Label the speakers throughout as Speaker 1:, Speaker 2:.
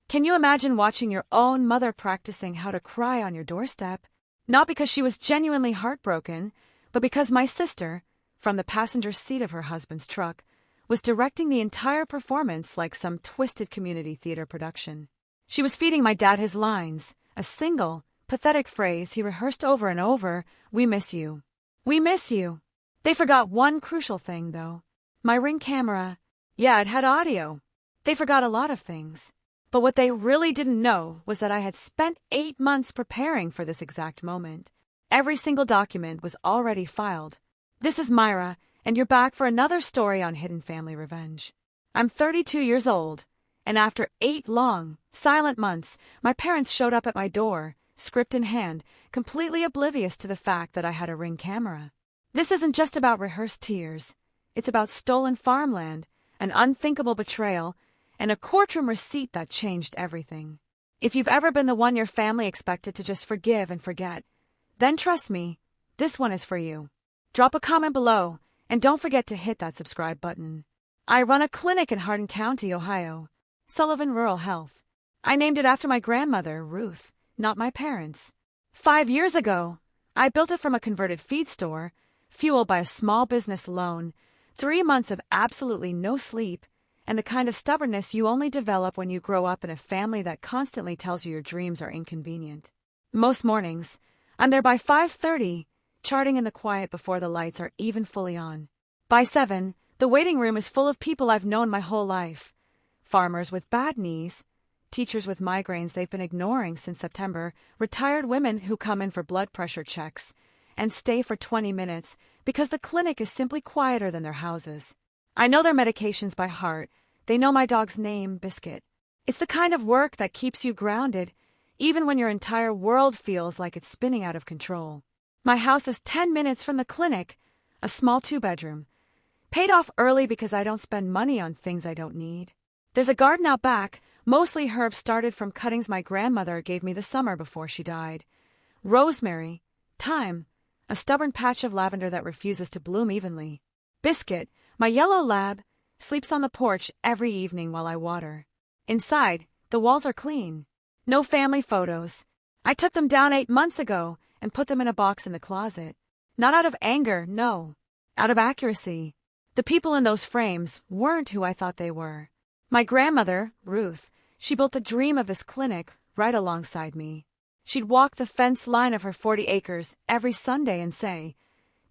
Speaker 1: Can you imagine watching your own mother practicing how to cry on your doorstep? Not because she was genuinely heartbroken, but because my sister, from the passenger seat of her husband's truck, was directing the entire performance like some twisted community theater production. She was feeding my dad his lines, a single, pathetic phrase he rehearsed over and over: "We miss you. We miss you." They forgot one crucial thing, though. My Ring camera. Yeah, it had audio. They forgot a lot of things. But what they really didn't know was that I had spent 8 months preparing for this exact moment. Every single document was already filed. This is Myra, and you're back for another story on hidden family revenge. I'm 32 years old, and after 8 long, silent months, my parents showed up at my door, script in hand, completely oblivious to the fact that I had a Ring camera. This isn't just about rehearsed tears. It's about stolen farmland, an unthinkable betrayal, and a courtroom receipt that changed everything. If you've ever been the one your family expected to just forgive and forget, then trust me, this one is for you. Drop a comment below, and don't forget to hit that subscribe button. I run a clinic in Hardin County, Ohio, Sullivan Rural Health. I named it after my grandmother, Ruth, not my parents. 5 years ago, I built it from a converted feed store, fueled by a small business loan, 3 months of absolutely no sleep, and the kind of stubbornness you only develop when you grow up in a family that constantly tells you your dreams are inconvenient. Most mornings, I'm there by 5:30, charting in the quiet before the lights are even fully on. By 7, the waiting room is full of people I've known my whole life. Farmers with bad knees, teachers with migraines they've been ignoring since September, retired women who come in for blood pressure checks, and stay for 20 minutes because the clinic is simply quieter than their houses. I know their medications by heart. They know my dog's name, Biscuit. It's the kind of work that keeps you grounded, even when your entire world feels like it's spinning out of control. My house is 10 minutes from the clinic, a small 2-bedroom. Paid off early because I don't spend money on things I don't need. There's a garden out back, mostly herbs started from cuttings my grandmother gave me the summer before she died. Rosemary, thyme, a stubborn patch of lavender that refuses to bloom evenly. Biscuit, my yellow lab, sleeps on the porch every evening while I water. Inside, the walls are clean. No family photos. I took them down 8 months ago and put them in a box in the closet. Not out of anger, no. Out of accuracy. The people in those frames weren't who I thought they were. My grandmother, Ruth, she built the dream of this clinic right alongside me. She'd walk the fence line of her 40 acres every Sunday and say,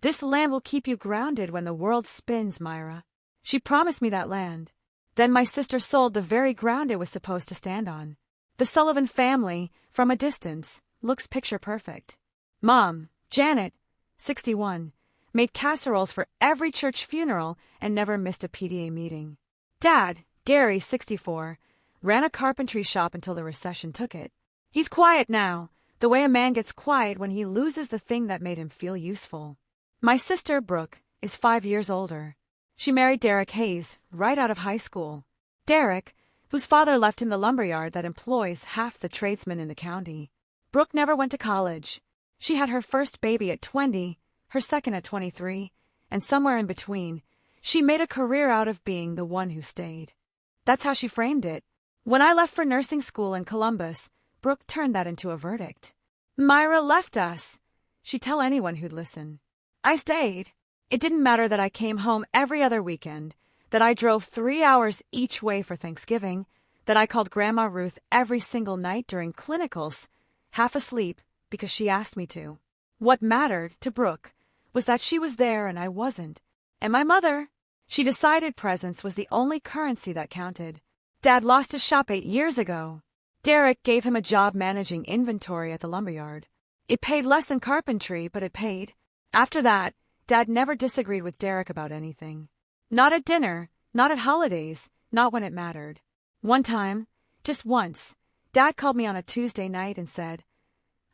Speaker 1: "This land will keep you grounded when the world spins, Myra." She promised me that land. Then my sister sold the very ground it was supposed to stand on. The Sullivan family, from a distance, looks picture perfect. Mom, Janet, 61, made casseroles for every church funeral and never missed a PTA meeting. Dad, Gary, 64, ran a carpentry shop until the recession took it. He's quiet now, the way a man gets quiet when he loses the thing that made him feel useful. My sister, Brooke, is 5 years older. She married Derek Hayes right out of high school. Derek, whose father left him the lumberyard that employs half the tradesmen in the county. Brooke never went to college. She had her first baby at 20, her second at 23, and somewhere in between, she made a career out of being the one who stayed. That's how she framed it. When I left for nursing school in Columbus, Brooke turned that into a verdict. "Myra left us," she'd tell anyone who'd listen. I stayed. It didn't matter that I came home every other weekend, that I drove 3 hours each way for Thanksgiving, that I called Grandma Ruth every single night during clinicals, half asleep because she asked me to. What mattered to Brooke was that she was there and I wasn't. And my mother, she decided presence was the only currency that counted. Dad lost his shop 8 years ago. Derek gave him a job managing inventory at the lumberyard. It paid less than carpentry, but it paid. After that, Dad never disagreed with Derek about anything. Not at dinner, not at holidays, not when it mattered. One time, just once, Dad called me on a Tuesday night and said,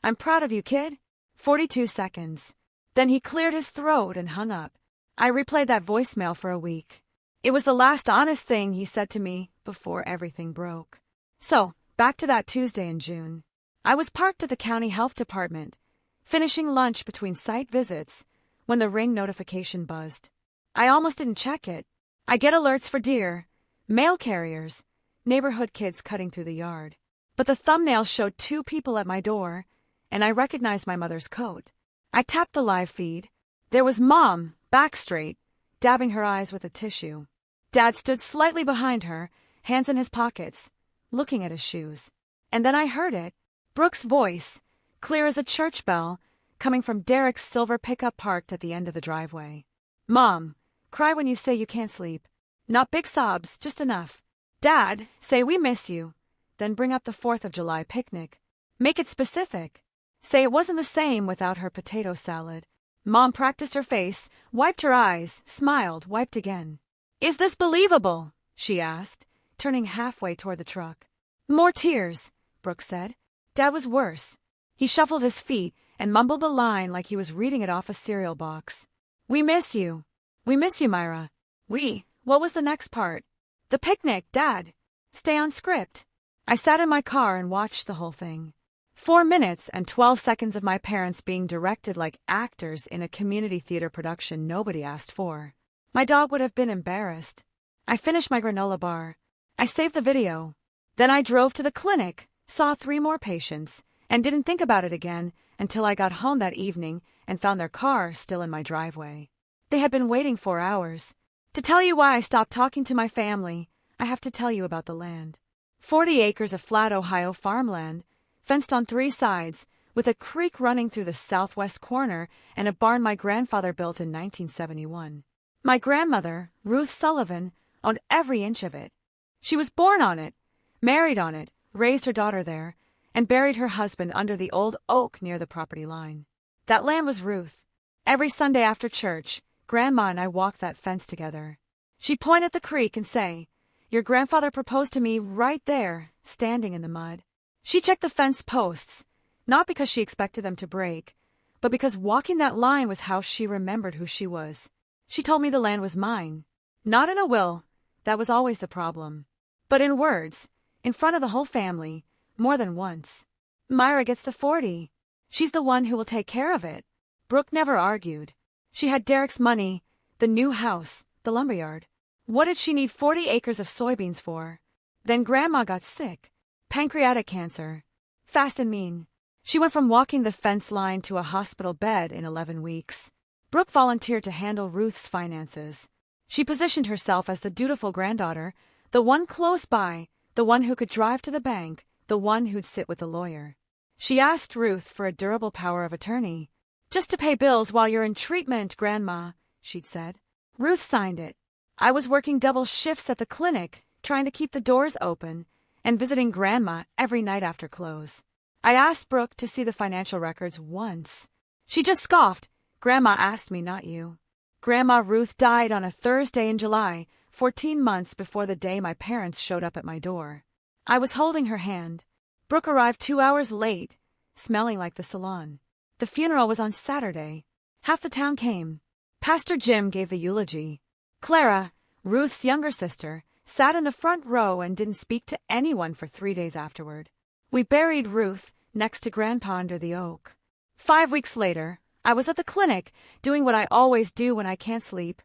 Speaker 1: "I'm proud of you, kid." 42 seconds. Then he cleared his throat and hung up. I replayed that voicemail for a week. It was the last honest thing he said to me before everything broke. So, back to that Tuesday in June. I was parked at the county health department, finishing lunch between site visits, when the Ring notification buzzed. I almost didn't check it. I get alerts for deer, mail carriers, neighborhood kids cutting through the yard. But the thumbnail showed 2 people at my door, and I recognized my mother's coat. I tapped the live feed. There was Mom, back straight, dabbing her eyes with a tissue. Dad stood slightly behind her, hands in his pockets, looking at his shoes. And then I heard it, Brooke's voice, clear as a church bell, coming from Derek's silver pickup parked at the end of the driveway. Mom, cry when you say you can't sleep. Not big sobs, just enough. Dad, say we miss you. Then bring up the 4th of July picnic. Make it specific. Say it wasn't the same without her potato salad. Mom practiced her face, wiped her eyes, smiled, wiped again. Is this believable? She asked, turning halfway toward the truck. More tears, Brooke said. Dad was worse. He shuffled his feet and mumbled the line like he was reading it off a cereal box. We miss you. We miss you, Myra. What was the next part? The picnic, Dad. Stay on script. I sat in my car and watched the whole thing. 4 minutes and 12 seconds of my parents being directed like actors in a community theater production nobody asked for. My dog would have been embarrassed. I finished my granola bar. I saved the video. Then I drove to the clinic, saw 3 more patients, and didn't think about it again until I got home that evening and found their car still in my driveway. They had been waiting 4 hours. To tell you why I stopped talking to my family, I have to tell you about the land. 40 acres of flat Ohio farmland, fenced on 3 sides, with a creek running through the southwest corner and a barn my grandfather built in 1971. My grandmother, Ruth Sullivan, owned every inch of it. She was born on it, married on it, raised her daughter there, and buried her husband under the old oak near the property line. That land was Ruth. Every Sunday after church, Grandma and I walked that fence together. She'd point at the creek and say, "Your grandfather proposed to me right there, standing in the mud." She checked the fence posts, not because she expected them to break, but because walking that line was how she remembered who she was. She told me the land was mine. Not in a will, that was always the problem, but in words, in front of the whole family, more than once. Myra gets the 40. She's the one who will take care of it. Brooke never argued. She had Derek's money, the new house, the lumberyard. What did she need 40 acres of soybeans for? Then Grandma got sick. Pancreatic cancer. Fast and mean. She went from walking the fence line to a hospital bed in 11 weeks. Brooke volunteered to handle Ruth's finances. She positioned herself as the dutiful granddaughter, the one close by, the one who could drive to the bank, the one who'd sit with the lawyer. She asked Ruth for a durable power of attorney. "Just to pay bills while you're in treatment, Grandma," she'd said. Ruth signed it. I was working double shifts at the clinic, trying to keep the doors open, and visiting Grandma every night after close. I asked Brooke to see the financial records once. She just scoffed. "Grandma asked me, not you." Grandma Ruth died on a Thursday in July, 14 months before the day my parents showed up at my door. I was holding her hand. Brooke arrived 2 hours late, smelling like the salon. The funeral was on Saturday. Half the town came. Pastor Jim gave the eulogy. Clara, Ruth's younger sister, sat in the front row and didn't speak to anyone for 3 days afterward. We buried Ruth next to Grandpa under the oak. 5 weeks later, I was at the clinic, doing what I always do when I can't sleep,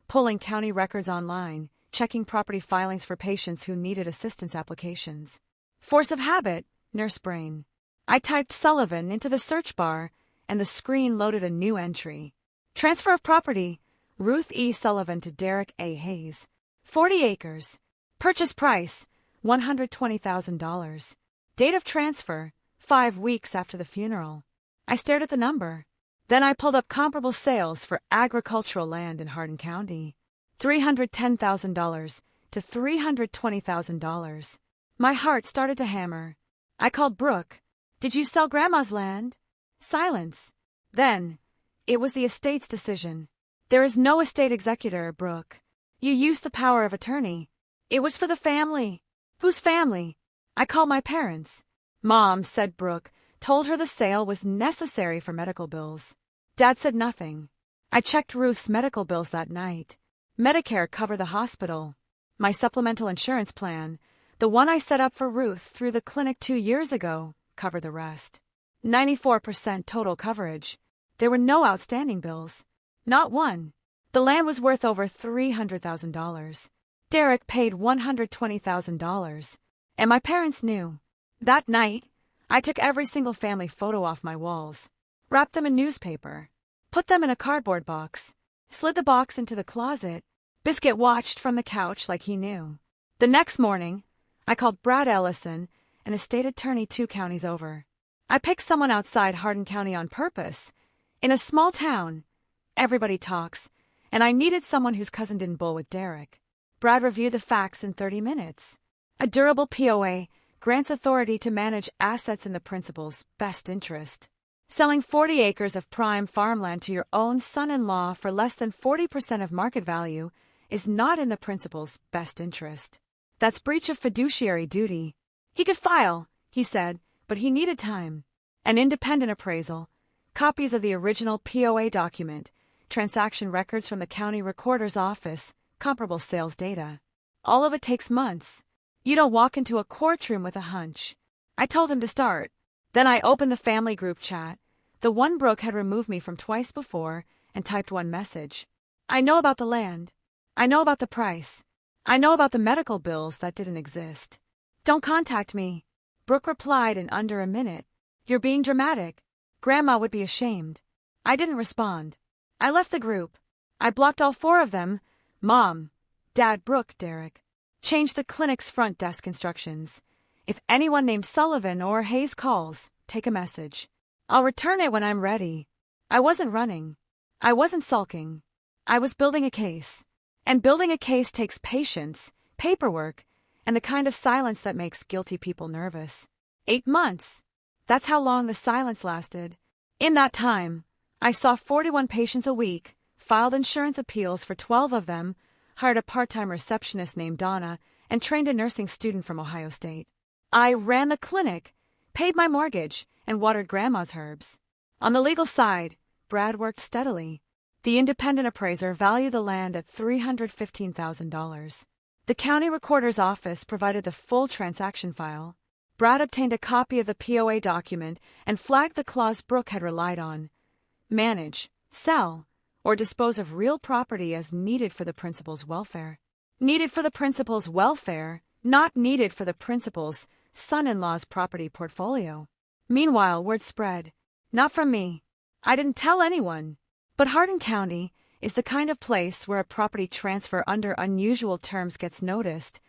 Speaker 1: pulling county records online, checking property filings for patients who needed assistance applications. Force of habit, nurse brain. I typed Sullivan into the search bar, and the screen loaded a new entry. Transfer of property, Ruth E. Sullivan to Derek A. Hayes. 40 acres. Purchase price, $120,000. Date of transfer, 5 weeks after the funeral. I stared at the number. Then I pulled up comparable sales for agricultural land in Hardin County. $310,000 to $320,000. My heart started to hammer. I called Brooke. "Did you sell Grandma's land?" Silence. Then, it was the estate's decision. "There is no estate executor, Brooke. You used the power of attorney. It was for the family." "Whose family?" I called my parents. "Mom," said Brooke, told her the sale was necessary for medical bills. Dad said nothing. I checked Ruth's medical bills that night. Medicare covered the hospital. My supplemental insurance plan, the one I set up for Ruth through the clinic 2 years ago, covered the rest. 94% total coverage. There were no outstanding bills. Not one. The land was worth over $300,000. Derek paid $120,000. And my parents knew. That night, I took every single family photo off my walls, wrapped them in newspaper, put them in a cardboard box, slid the box into the closet. Biscuit watched from the couch like he knew. The next morning, I called Brad Ellison, an estate attorney 2 counties over. I picked someone outside Hardin County on purpose. In a small town, everybody talks, and I needed someone whose cousin didn't bowl with Derek. Brad reviewed the facts in 30 minutes. A durable POA grants authority to manage assets in the principal's best interest. Selling 40 acres of prime farmland to your own son-in-law for less than 40% of market value is not in the principal's best interest. That's breach of fiduciary duty. He could file, he said, but he needed time. An independent appraisal, copies of the original POA document, transaction records from the county recorder's office, comparable sales data. All of it takes months. You don't walk into a courtroom with a hunch. I told him to start. Then I opened the family group chat, the one Brooke had removed me from twice before, and typed one message. I know about the land. I know about the price. I know about the medical bills that didn't exist. Don't contact me. Brooke replied in under a minute. You're being dramatic. Grandma would be ashamed. I didn't respond. I left the group. I blocked all 4 of them. Mom, Dad, Brooke, Derek. Changed the clinic's front desk instructions. If anyone named Sullivan or Hayes calls, take a message. I'll return it when I'm ready. I wasn't running. I wasn't sulking. I was building a case. And building a case takes patience, paperwork, and the kind of silence that makes guilty people nervous. 8 months. That's how long the silence lasted. In that time, I saw 41 patients a week, filed insurance appeals for 12 of them, hired a part-time receptionist named Donna, and trained a nursing student from Ohio State. I ran the clinic, paid my mortgage, and watered Grandma's herbs. On the legal side, Brad worked steadily. The independent appraiser valued the land at $315,000. The county recorder's office provided the full transaction file. Brad obtained a copy of the POA document and flagged the clause Brooke had relied on. Manage, sell, or dispose of real property as needed for the principal's welfare. Needed for the principal's welfare, not needed for the principal's son-in-law's property portfolio. Meanwhile, word spread. Not from me. I didn't tell anyone. But Hardin County is the kind of place where a property transfer under unusual terms gets noticed,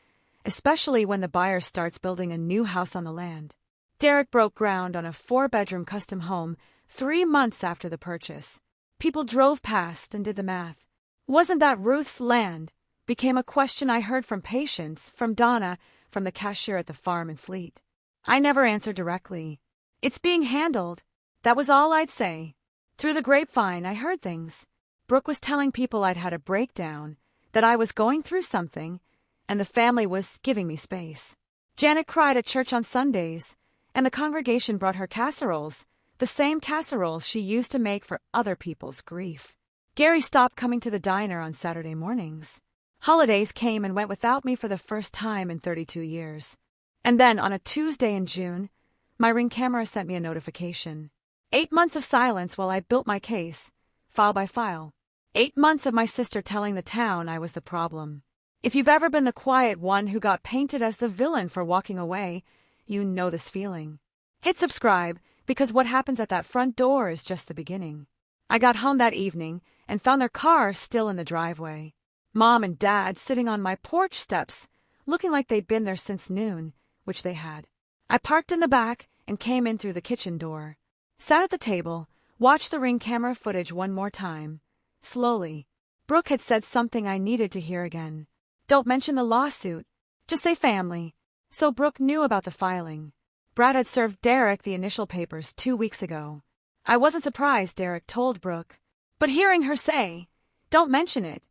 Speaker 1: especially when the buyer starts building a new house on the land. Derek broke ground on a 4-bedroom custom home 3 months after the purchase. People drove past and did the math. Wasn't that Ruth's land? Became a question I heard from patients, from Donna, from the cashier at the farm in Fleet. I never answered directly. It's being handled. That was all I'd say. Through the grapevine, I heard things. Brooke was telling people I'd had a breakdown, that I was going through something, and the family was giving me space. Janet cried at church on Sundays, and the congregation brought her casseroles, the same casseroles she used to make for other people's grief. Gary stopped coming to the diner on Saturday mornings. Holidays came and went without me for the first time in 32 years. And then, on a Tuesday in June, my Ring camera sent me a notification. 8 months of silence while I built my case, file by file. 8 months of my sister telling the town I was the problem. If you've ever been the quiet one who got painted as the villain for walking away, you know this feeling. Hit subscribe, because what happens at that front door is just the beginning. I got home that evening and found their car still in the driveway. Mom and Dad sitting on my porch steps, looking like they'd been there since noon, which they had. I parked in the back and came in through the kitchen door. Sat at the table, watched the Ring camera footage one more time. Slowly. Brooke had said something I needed to hear again. Don't mention the lawsuit. Just say family. So Brooke knew about the filing. Brad had served Derek the initial papers 2 weeks ago. I wasn't surprised, Derek told Brooke. But hearing her say, don't mention it,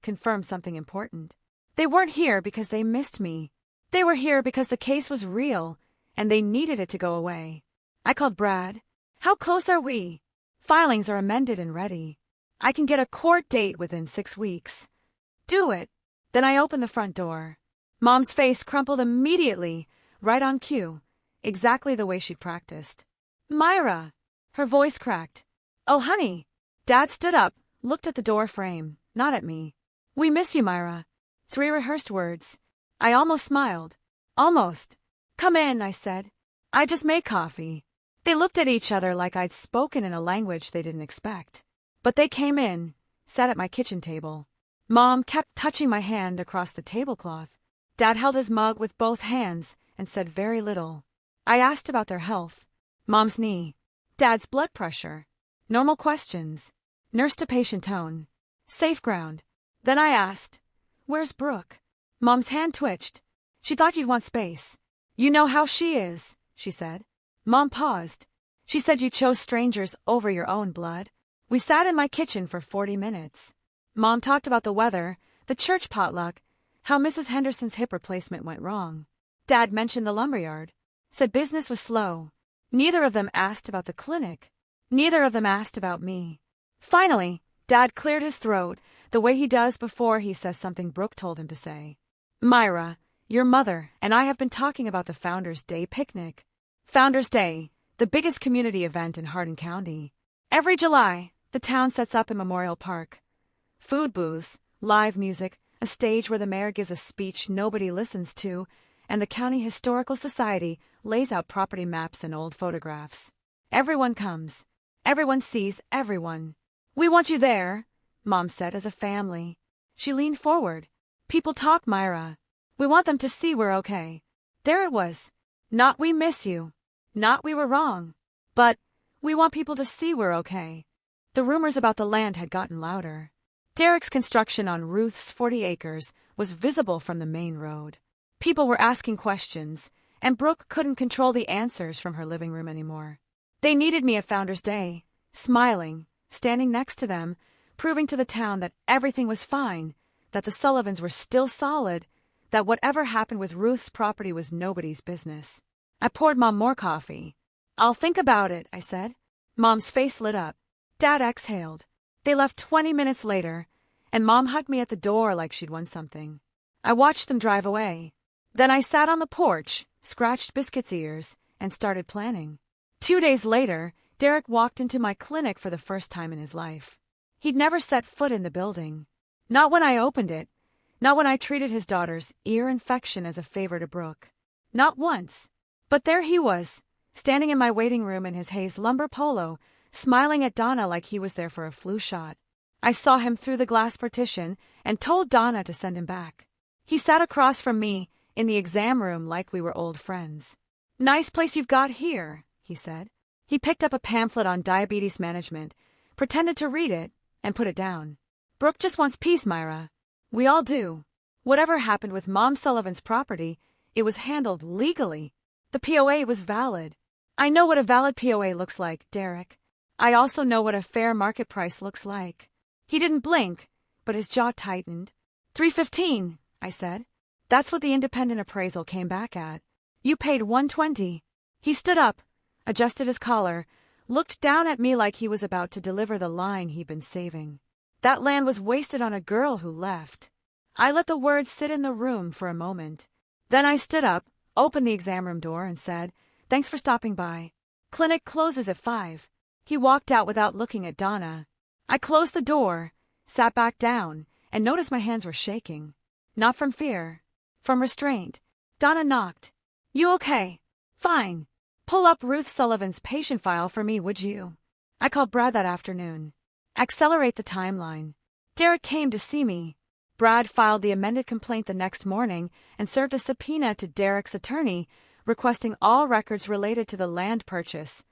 Speaker 1: confirmed something important. They weren't here because they missed me. They were here because the case was real, and they needed it to go away. I called Brad. How close are we? Filings are amended and ready. I can get a court date within 6 weeks. Do it. Then I opened the front door. Mom's face crumpled immediately, right on cue, exactly the way she'd practiced. Myra! Her voice cracked. Oh, honey. Dad stood up, looked at the door frame, not at me. We miss you, Myra. 3 rehearsed words. I almost smiled. Almost. Come in, I said. I just made coffee. They looked at each other like I'd spoken in a language they didn't expect. But they came in, sat at my kitchen table. Mom kept touching my hand across the tablecloth. Dad held his mug with both hands and said very little. I asked about their health. Mom's knee. Dad's blood pressure. Normal questions. Nurse to patient tone. Safe ground. Then I asked, "Where's Brooke?" Mom's hand twitched. "She thought you'd want space." "You know how she is," she said. Mom paused. "She said you chose strangers over your own blood." We sat in my kitchen for 40 minutes. Mom talked about the weather, the church potluck, how Mrs. Henderson's hip replacement went wrong. Dad mentioned the lumberyard. Said business was slow. Neither of them asked about the clinic. Neither of them asked about me. Finally, Dad cleared his throat, the way he does before he says something Brooke told him to say. "Myra, your mother and I have been talking about the Founders' Day picnic." Founders' Day, the biggest community event in Hardin County. Every July, the town sets up in Memorial Park. Food booths, live music, a stage where the mayor gives a speech nobody listens to, and the County Historical Society lays out property maps and old photographs. Everyone comes. Everyone sees everyone. "We want you there," Mom said, "as a family." She leaned forward. "People talk, Myra. We want them to see we're okay." There it was. Not "we miss you." Not "we were wrong." But "we want people to see we're okay." The rumors about the land had gotten louder. Derek's construction on Ruth's 40 acres was visible from the main road. People were asking questions, and Brooke couldn't control the answers from her living room anymore. They needed me at Founders' Day, smiling, standing next to them, proving to the town that everything was fine, that the Sullivans were still solid, that whatever happened with Ruth's property was nobody's business. I poured Mom more coffee. "I'll think about it," I said. Mom's face lit up. Dad exhaled. They left 20 minutes later, and Mom hugged me at the door like she'd won something. I watched them drive away. Then I sat on the porch, scratched Biscuit's ears, and started planning. 2 days later, Derek walked into my clinic for the first time in his life. He'd never set foot in the building. Not when I opened it. Not when I treated his daughter's ear infection as a favor to Brooke. Not once. But there he was, standing in my waiting room in his Hayes lumber polo, smiling at Donna like he was there for a flu shot. I saw him through the glass partition and told Donna to send him back. He sat across from me in the exam room like we were old friends. "Nice place you've got here," he said. He picked up a pamphlet on diabetes management, pretended to read it, and put it down. "Brooke just wants peace, Myra. We all do. Whatever happened with Mom Sullivan's property, it was handled legally. The POA was valid. I know what a valid POA looks like, Derek. I also know what a fair market price looks like." He didn't blink, but his jaw tightened. $315, I said. "That's what the independent appraisal came back at. You paid $120. He stood up, adjusted his collar, looked down at me like he was about to deliver the line he'd been saving. That land was wasted on a girl who left. I let the words sit in the room for a moment. Then I stood up, opened the exam room door, and said, "Thanks for stopping by. Clinic closes at 5. He walked out without looking at Donna. I closed the door, sat back down, and noticed my hands were shaking. Not from fear, from restraint. Donna knocked. "You okay?" "Fine. Pull up Ruth Sullivan's patient file for me, would you?" I called Brad that afternoon. Accelerate the timeline. Derek came to see me. Brad filed the amended complaint the next morning and served a subpoena to Derek's attorney, requesting all records related to the land purchase,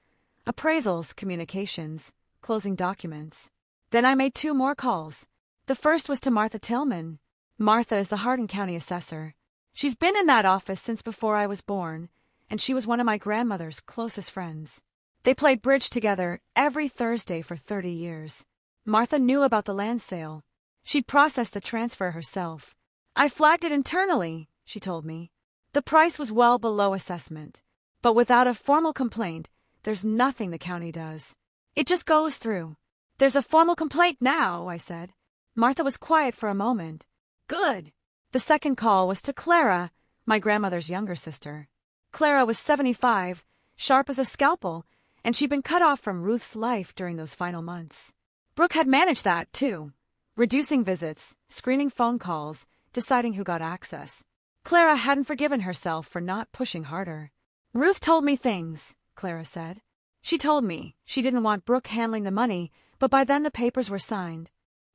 Speaker 1: appraisals, communications, closing documents. Then I made 2 more calls. The first was to Martha Tillman. Martha is the Hardin County assessor. She's been in that office since before I was born, and she was one of my grandmother's closest friends. They played bridge together every Thursday for 30 years. Martha knew about the land sale. She'd processed the transfer herself. "I flagged it internally," she told me. "The price was well below assessment. But without a formal complaint, there's nothing the county does. It just goes through." "There's a formal complaint now," I said. Martha was quiet for a moment. "Good." The second call was to Clara, my grandmother's younger sister. Clara was 75, sharp as a scalpel, and she'd been cut off from Ruth's life during those final months. Brooke had managed that, too. Reducing visits, screening phone calls, deciding who got access. Clara hadn't forgiven herself for not pushing harder. Ruth told me things, Clara said. She told me she didn't want Brooke handling the money, but by then the papers were signed.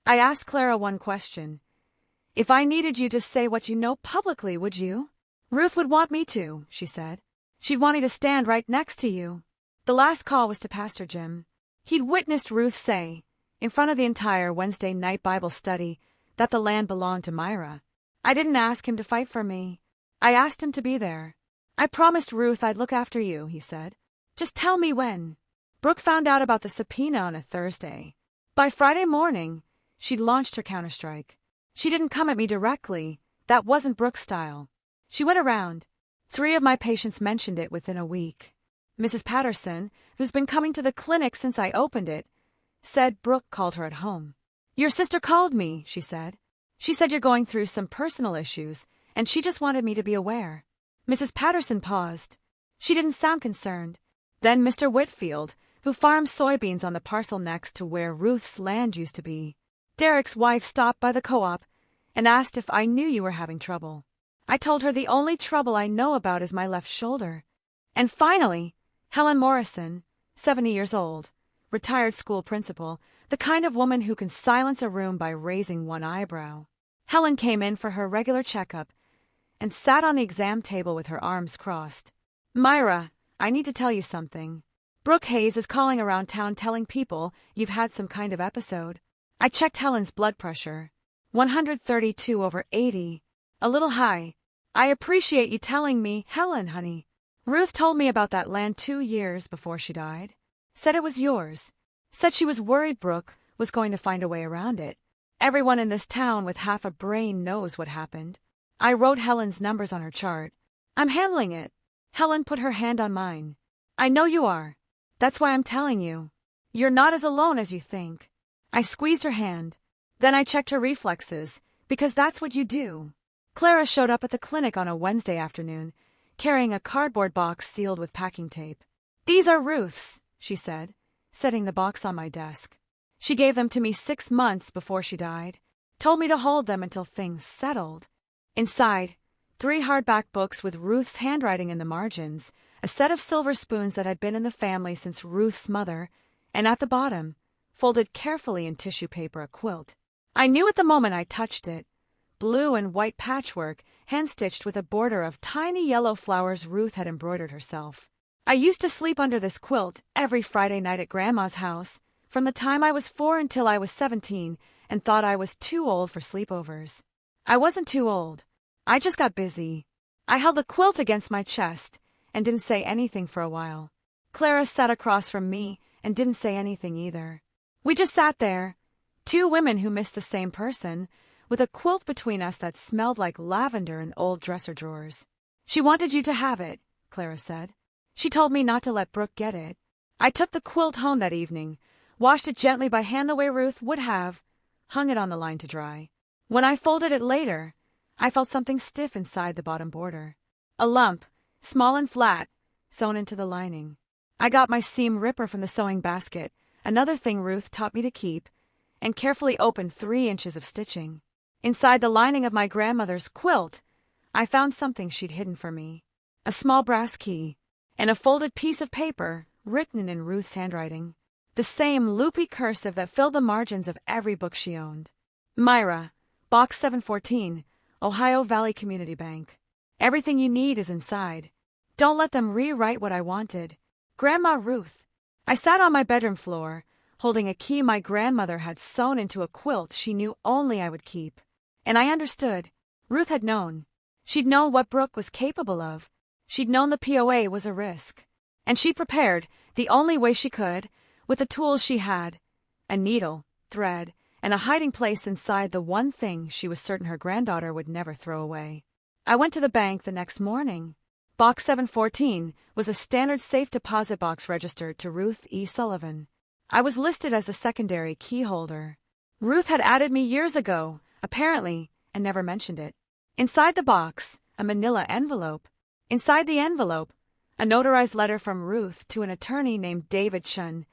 Speaker 1: I asked Clara one question. If I needed you to say what you know publicly, would you? Ruth would want me to, she said. She'd want me to stand right next to you. The last call was to Pastor Jim. He'd witnessed Ruth say, in front of the entire Wednesday night Bible study, that the land belonged to Myra. I didn't ask him to fight for me. I asked him to be there. I promised Ruth I'd look after you, he said. Just tell me when. Brooke found out about the subpoena on a Thursday. By Friday morning, she'd launched her counterstrike. She didn't come at me directly. That wasn't Brooke's style. She went around. 3 of my patients mentioned it within a week. Mrs. Patterson, who's been coming to the clinic since I opened it, said Brooke called her at home. Your sister called me, she said. She said you're going through some personal issues, and she just wanted me to be aware. Mrs. Patterson paused. She didn't sound concerned. Then Mr. Whitfield, who farms soybeans on the parcel next to where Ruth's land used to be. Derek's wife stopped by the co-op and asked if I knew you were having trouble. I told her the only trouble I know about is my left shoulder. And finally, Helen Morrison, 70 years old, retired school principal, the kind of woman who can silence a room by raising one eyebrow. Helen came in for her regular checkup and sat on the exam table with her arms crossed. Myra, I need to tell you something. Brooke Hayes is calling around town telling people you've had some kind of episode. I checked Helen's blood pressure. 132/80. A little high. I appreciate you telling me, Helen, honey. Ruth told me about that land 2 years before she died. Said it was yours. Said she was worried Brooke was going to find a way around it. Everyone in this town with half a brain knows what happened. I wrote Helen's numbers on her chart. I'm handling it. Helen put her hand on mine. I know you are. That's why I'm telling you. You're not as alone as you think. I squeezed her hand. Then I checked her reflexes, because that's what you do. Clara showed up at the clinic on a Wednesday afternoon, carrying a cardboard box sealed with packing tape. These are Ruth's, she said, setting the box on my desk. She gave them to me 6 months before she died, told me to hold them until things settled. Inside, 3 hardback books with Ruth's handwriting in the margins, a set of silver spoons that had been in the family since Ruth's mother, and at the bottom, folded carefully in tissue paper, a quilt. I knew at the moment I touched it. Blue and white patchwork, hand-stitched with a border of tiny yellow flowers Ruth had embroidered herself. I used to sleep under this quilt every Friday night at Grandma's house, from the time I was 4 until I was 17, and thought I was too old for sleepovers. I wasn't too old. I just got busy. I held the quilt against my chest and didn't say anything for a while. Clara sat across from me and didn't say anything either. We just sat there, 2 women who missed the same person, with a quilt between us that smelled like lavender and old dresser drawers. She wanted you to have it, Clara said. She told me not to let Brooke get it. I took the quilt home that evening, washed it gently by hand the way Ruth would have, hung it on the line to dry. When I folded it later, I felt something stiff inside the bottom border. A lump, small and flat, sewn into the lining. I got my seam ripper from the sewing basket, another thing Ruth taught me to keep, and carefully opened 3 inches of stitching. Inside the lining of my grandmother's quilt, I found something she'd hidden for me. A small brass key, and a folded piece of paper written in Ruth's handwriting. The same loopy cursive that filled the margins of every book she owned. Myra, Box 714, Ohio Valley Community Bank. Everything you need is inside. Don't let them rewrite what I wanted. Grandma Ruth. I sat on my bedroom floor, holding a key my grandmother had sewn into a quilt she knew only I would keep. And I understood. Ruth had known. She'd known what Brooke was capable of. She'd known the POA was a risk. And she prepared, the only way she could, with the tools she had, a needle, thread, and a hiding place inside the one thing she was certain her granddaughter would never throw away. I went to the bank the next morning. Box 714 was a standard safe deposit box registered to Ruth E. Sullivan. I was listed as a secondary key holder. Ruth had added me years ago, apparently, and never mentioned it. Inside the box, a manila envelope. Inside the envelope, a notarized letter from Ruth to an attorney named David Chun,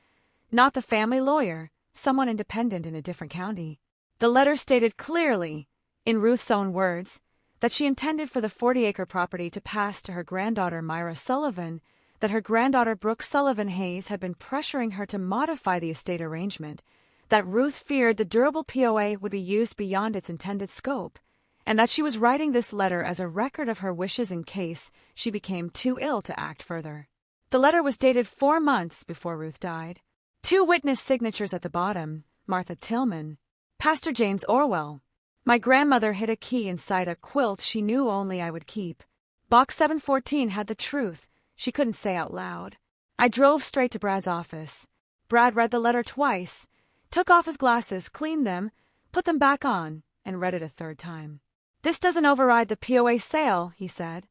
Speaker 1: not the family lawyer, someone independent in a different county. The letter stated clearly, In Ruth's own words, that she intended for the 40-acre property to pass to her granddaughter Myra Sullivan, that her granddaughter Brooke Sullivan Hayes had been pressuring her to modify the estate arrangement, that Ruth feared the durable POA would be used beyond its intended scope, and that she was writing this letter as a record of her wishes in case she became too ill to act further. The letter was dated 4 months before Ruth died. 2 witness signatures at the bottom, Martha Tillman, Pastor James Orwell. My grandmother hid a key inside a quilt she knew only I would keep. Box 714 had the truth she couldn't say out loud. I drove straight to Brad's office. Brad read the letter twice, took off his glasses, cleaned them, put them back on, and read it a 3rd time. This doesn't override the POA sale, he said,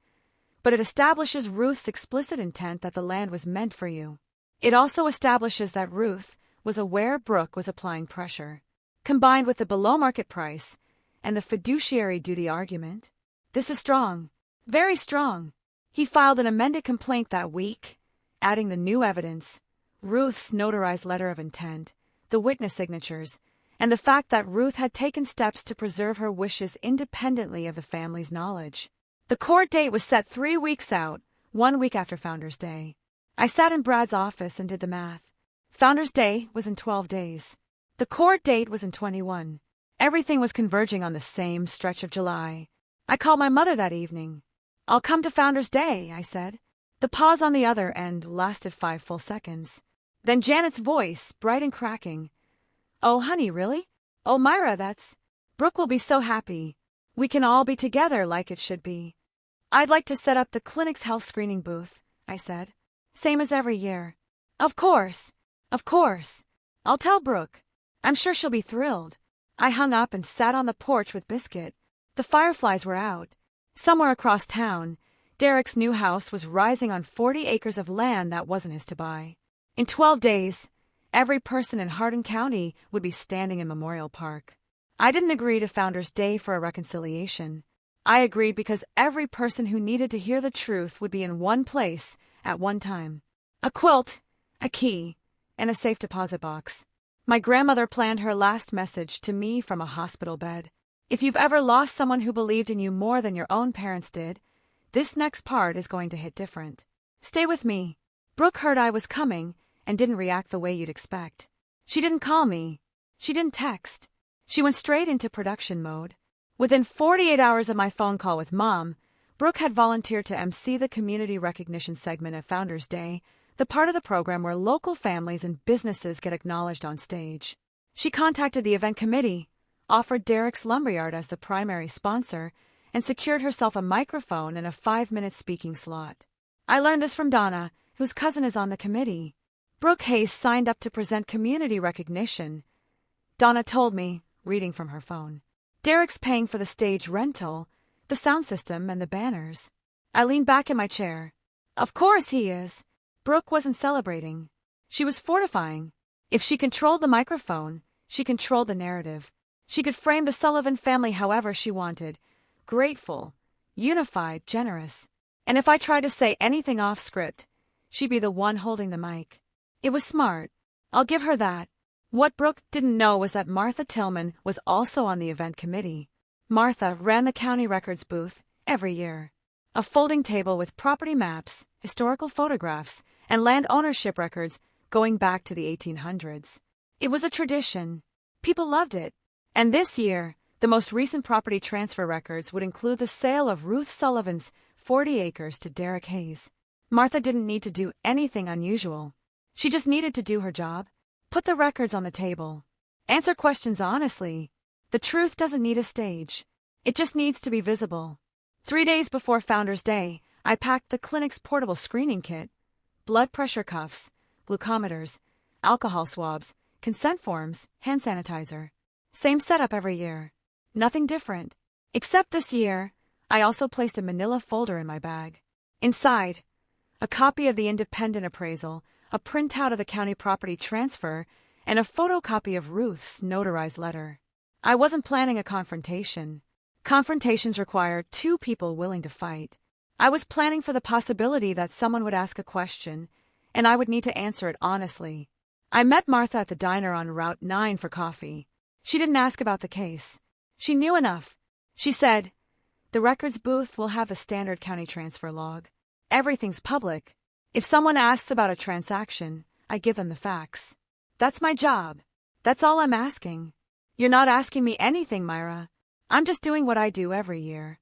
Speaker 1: but it establishes Ruth's explicit intent that the land was meant for you. It also establishes that Ruth was aware Brooke was applying pressure. Combined with the below-market price and the fiduciary duty argument, this is strong, very strong. He filed an amended complaint that week, adding the new evidence, Ruth's notarized letter of intent, the witness signatures, and the fact that Ruth had taken steps to preserve her wishes independently of the family's knowledge. The court date was set 3 weeks out, 1 week after Founders' Day. I sat in Brad's office and did the math. Founders' Day was in 12 days. The court date was in 21. Everything was converging on the same stretch of July. I called my mother that evening. "I'll come to Founders' Day," I said. The pause on the other end lasted 5 full seconds. Then Janet's voice, bright and cracking. "Oh, honey, really? Oh, Myra, Brooke will be so happy. We can all be together like it should be." "I'd like to set up the clinic's health screening booth," I said. "Same as every year." Of course. I'll tell Brooke. I'm sure she'll be thrilled." I hung up and sat on the porch with Biscuit. The fireflies were out. Somewhere across town, Derek's new house was rising on 40 acres of land that wasn't his to buy. In 12 days, every person in Hardin County would be standing in Memorial Park. I didn't agree to Founders' Day for a reconciliation. I agreed because every person who needed to hear the truth would be in one place at one time. A quilt, a key, and a safe deposit box. My grandmother planned her last message to me from a hospital bed. If you've ever lost someone who believed in you more than your own parents did, this next part is going to hit different. Stay with me. Brooke heard I was coming and didn't react the way you'd expect. She didn't call me. She didn't text. She went straight into production mode. Within 48 hours of my phone call with Mom, Brooke had volunteered to MC the community recognition segment at Founders' Day, the part of the program where local families and businesses get acknowledged on stage. She contacted the event committee, offered Derek's Lumberyard as the primary sponsor, and secured herself a microphone and a 5-minute speaking slot. I learned this from Donna, whose cousin is on the committee. Brooke Hayes signed up to present community recognition. Donna told me, reading from her phone. Derek's paying for the stage rental, the sound system, and the banners. I leaned back in my chair. Of course he is. Brooke wasn't celebrating. She was fortifying. If she controlled the microphone, she controlled the narrative. She could frame the Sullivan family however she wanted. Grateful, unified, generous. And if I tried to say anything off script, she'd be the one holding the mic. It was smart. I'll give her that. What Brooke didn't know was that Martha Tillman was also on the event committee. Martha ran the county records booth every year. A folding table with property maps, historical photographs, and land ownership records going back to the 1800s. It was a tradition. People loved it. And this year, the most recent property transfer records would include the sale of Ruth Sullivan's 40 acres to Derek Hayes. Martha didn't need to do anything unusual. She just needed to do her job. Put the records on the table. Answer questions honestly. The truth doesn't need a stage. It just needs to be visible. 3 days before Founders' Day, I packed the clinic's portable screening kit. Blood pressure cuffs, glucometers, alcohol swabs, consent forms, hand sanitizer. Same setup every year. Nothing different. Except this year, I also placed a manila folder in my bag. Inside, a copy of the independent appraisal, a printout of the county property transfer, and a photocopy of Ruth's notarized letter. I wasn't planning a confrontation. Confrontations require 2 people willing to fight. I was planning for the possibility that someone would ask a question, and I would need to answer it honestly. I met Martha at the diner on Route 9 for coffee. She didn't ask about the case. She knew enough. She said, "The records booth will have a standard county transfer log. Everything's public. If someone asks about a transaction, I give them the facts. That's my job. That's all I'm asking. You're not asking me anything, Myra. I'm just doing what I do every year."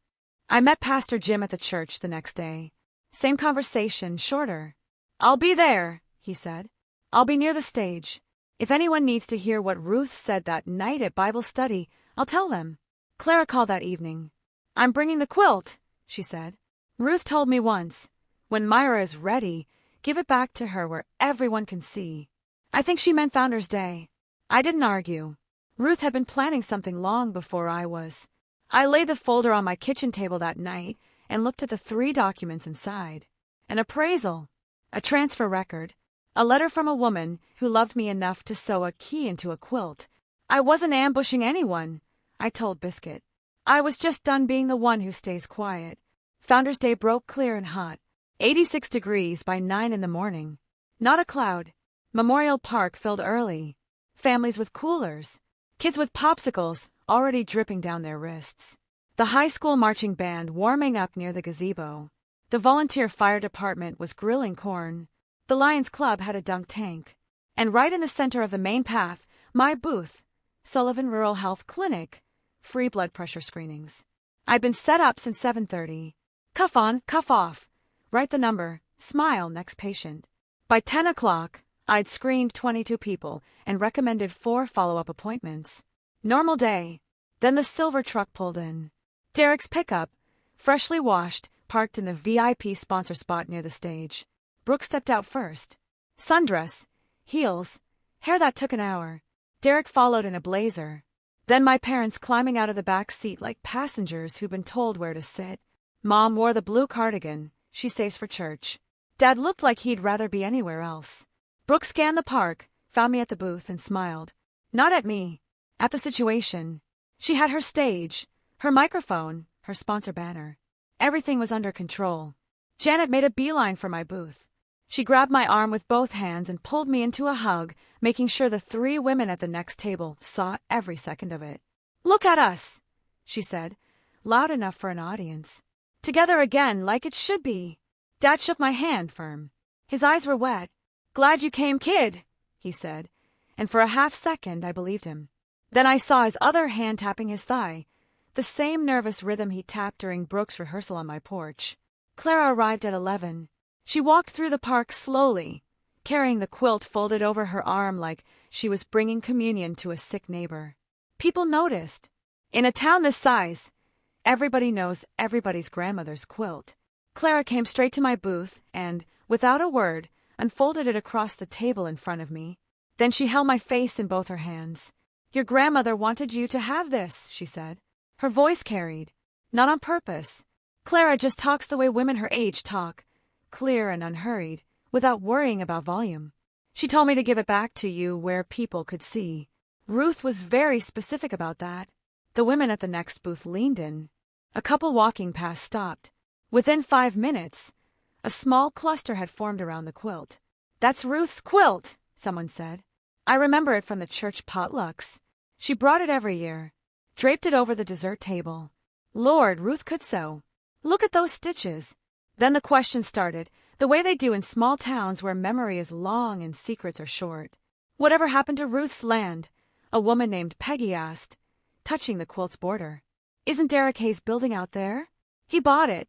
Speaker 1: I met Pastor Jim at the church the next day. Same conversation, shorter. "I'll be there," he said. "I'll be near the stage. If anyone needs to hear what Ruth said that night at Bible study, I'll tell them." Clara called that evening. "I'm bringing the quilt," she said. "Ruth told me once, when Myra is ready, give it back to her where everyone can see." I think she meant Founder's Day. I didn't argue. Ruth had been planning something long before I was. I laid the folder on my kitchen table that night and looked at the 3 documents inside. An appraisal, a transfer record, a letter from a woman who loved me enough to sew a key into a quilt. I wasn't ambushing anyone, I told Biscuit. I was just done being the one who stays quiet. Founder's Day broke clear and hot. 86 degrees by 9 in the morning. Not a cloud. Memorial Park filled early. Families with coolers. Kids with popsicles already dripping down their wrists. The high school marching band warming up near the gazebo. The volunteer fire department was grilling corn. The Lions Club had a dunk tank. And right in the center of the main path, my booth, Sullivan Rural Health Clinic, free blood pressure screenings. I'd been set up since 7:30. Cuff on, cuff off. Write the number, smile, next patient. By 10 o'clock, I'd screened 22 people and recommended 4 follow-up appointments. Normal day. Then the silver truck pulled in. Derek's pickup, freshly washed, parked in the VIP sponsor spot near the stage. Brooke stepped out first. Sundress, heels, hair that took an hour. Derek followed in a blazer. Then my parents climbing out of the back seat like passengers who'd been told where to sit. Mom wore the blue cardigan she saves for church. Dad looked like he'd rather be anywhere else. Brooke scanned the park, found me at the booth, and smiled. Not at me. At the situation. She had her stage, her microphone, her sponsor banner. Everything was under control. Janet made a beeline for my booth. She grabbed my arm with both hands and pulled me into a hug, making sure the 3 women at the next table saw every second of it. "Look at us," she said, loud enough for an audience. "Together again, like it should be." Dad shook my hand firm. His eyes were wet. "Glad you came, kid," he said, and for a half-second I believed him. Then I saw his other hand tapping his thigh, the same nervous rhythm he tapped during Brooke's rehearsal on my porch. Clara arrived at 11. She walked through the park slowly, carrying the quilt folded over her arm like she was bringing communion to a sick neighbor. People noticed. In a town this size, everybody knows everybody's grandmother's quilt. Clara came straight to my booth and, without a word, unfolded it across the table in front of me. Then she held my face in both her hands. "Your grandmother wanted you to have this," she said. Her voice carried. Not on purpose. Clara just talks the way women her age talk, clear and unhurried, without worrying about volume. She told me to give it back to you where people could see. Ruth was very specific about that. The women at the next booth leaned in. A couple walking past stopped. Within 5 minutes, a small cluster had formed around the quilt. "That's Ruth's quilt," someone said. "I remember it from the church potlucks. She brought it every year. Draped it over the dessert table. Lord, Ruth could sew. Look at those stitches." Then the questions started, the way they do in small towns where memory is long and secrets are short. "Whatever happened to Ruth's land?" a woman named Peggy asked, touching the quilt's border. "Isn't Derek Hayes building out there?" "He bought it,"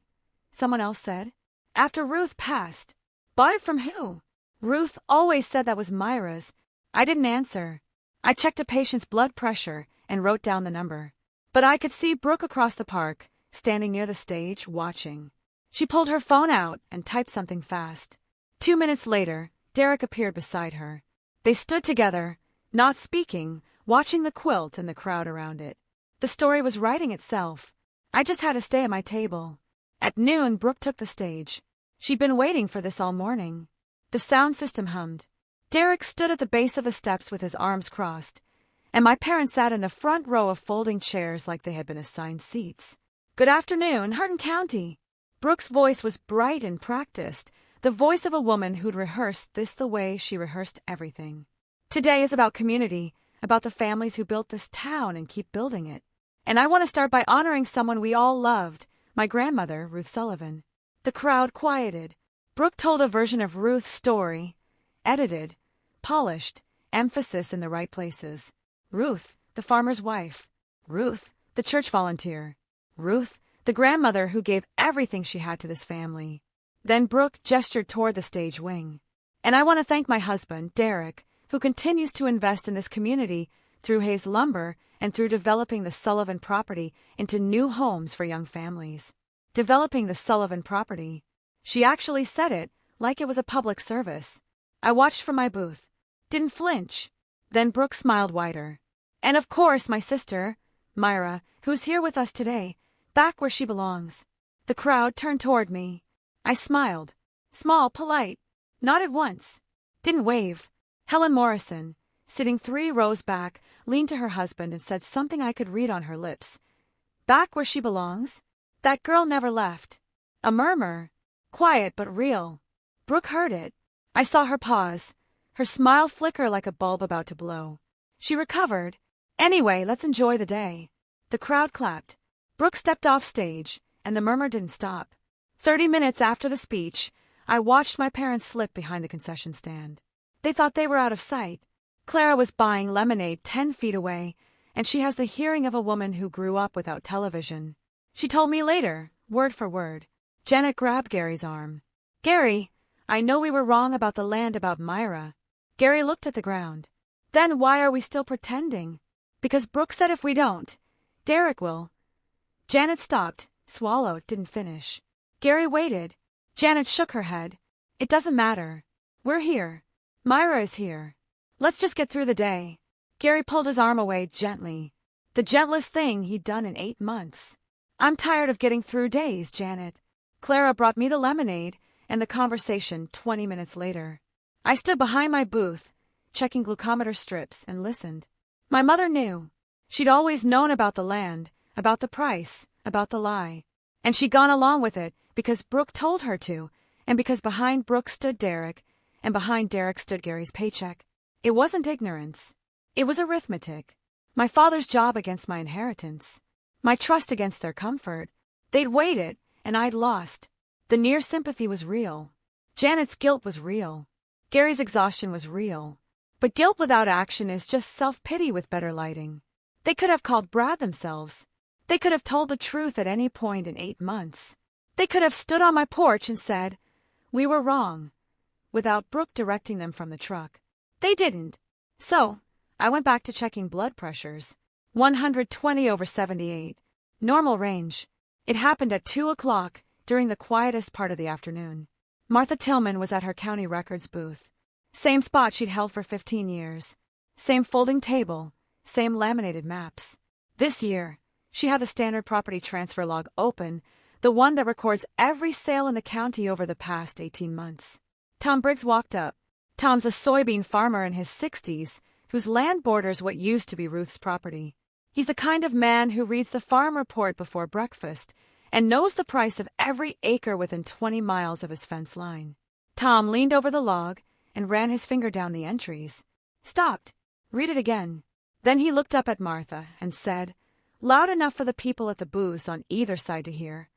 Speaker 1: someone else said. "After Ruth passed." "Bought it from who?" "Ruth always said that was Myra's." I didn't answer. I checked a patient's blood pressure and wrote down the number. But I could see Brooke across the park, standing near the stage, watching. She pulled her phone out and typed something fast. 2 minutes later, Derek appeared beside her. They stood together, not speaking, watching the quilt and the crowd around it. The story was writing itself. I just had to stay at my table. At noon, Brooke took the stage. She'd been waiting for this all morning. The sound system hummed. Derek stood at the base of the steps with his arms crossed, and my parents sat in the front row of folding chairs like they had been assigned seats. "Good afternoon, Hardin County." Brooke's voice was bright and practiced, the voice of a woman who'd rehearsed this the way she rehearsed everything. "Today is about community, about the families who built this town and keep building it. And I want to start by honoring someone we all loved, my grandmother, Ruth Sullivan. The crowd quieted. Brooke told a version of Ruth's story, edited, polished, emphasis in the right places. Ruth, the farmer's wife. Ruth, the church volunteer. Ruth, the grandmother who gave everything she had to this family. Then Brooke gestured toward the stage wing. And I want to thank my husband, Derek, who continues to invest in this community through Hayes Lumber and through developing the Sullivan property into new homes for young families. Developing the Sullivan property. She actually said it like it was a public service. I watched from my booth. Didn't flinch. Then Brooke smiled wider. And of course my sister, Myra, who's here with us today, back where she belongs. The crowd turned toward me. I smiled. Small, polite. Nodded once. Didn't wave. Helen Morrison, sitting 3 rows back, leaned to her husband and said something I could read on her lips. Back where she belongs? That girl never left. A murmur. Quiet but real. Brooke heard it. I saw her pause. Her smile flicker like a bulb about to blow. She recovered. Anyway, let's enjoy the day. The crowd clapped. Brooke stepped off stage, and the murmur didn't stop. 30 minutes after the speech, I watched my parents slip behind the concession stand. They thought they were out of sight. Clara was buying lemonade 10 feet away, and she has the hearing of a woman who grew up without television. She told me later, word for word. Janet grabbed Gary's arm. Gary, I know we were wrong about the land about Myra. Gary looked at the ground. Then why are we still pretending? Because Brooke said if we don't, Derek will. Janet stopped, swallowed, didn't finish. Gary waited. Janet shook her head. It doesn't matter. We're here. Myra is here. Let's just get through the day. Gary pulled his arm away gently. The gentlest thing he'd done in 8 months. I'm tired of getting through days, Janet. Clara brought me the lemonade and the conversation 20 minutes later. I stood behind my booth, checking glucometer strips, and listened. My mother knew. She'd always known about the land, about the price, about the lie. And she'd gone along with it because Brooke told her to, and because behind Brooke stood Derek, and behind Derek stood Gary's paycheck. It wasn't ignorance. It was arithmetic. My father's job against my inheritance. My trust against their comfort. They'd waited, and I'd lost. The near sympathy was real. Janet's guilt was real. Gary's exhaustion was real. But guilt without action is just self-pity with better lighting. They could have called Brad themselves. They could have told the truth at any point in 8 months. They could have stood on my porch and said, we were wrong, without Brooke directing them from the truck. They didn't. So, I went back to checking blood pressures. 120/78. Normal range. It happened at 2 o'clock, during the quietest part of the afternoon. Martha Tillman was at her county records booth. Same spot she'd held for 15 years. Same folding table. Same laminated maps. This year, she had the standard property transfer log open, the one that records every sale in the county over the past 18 months. Tom Briggs walked up. Tom's a soybean farmer in his 60s, whose land borders what used to be Ruth's property. He's the kind of man who reads the farm report before breakfast and knows the price of every acre within 20 miles of his fence line. Tom leaned over the log and ran his finger down the entries. Stopped. Read it again. Then he looked up at Martha and said, loud enough for the people at the booths on either side to hear,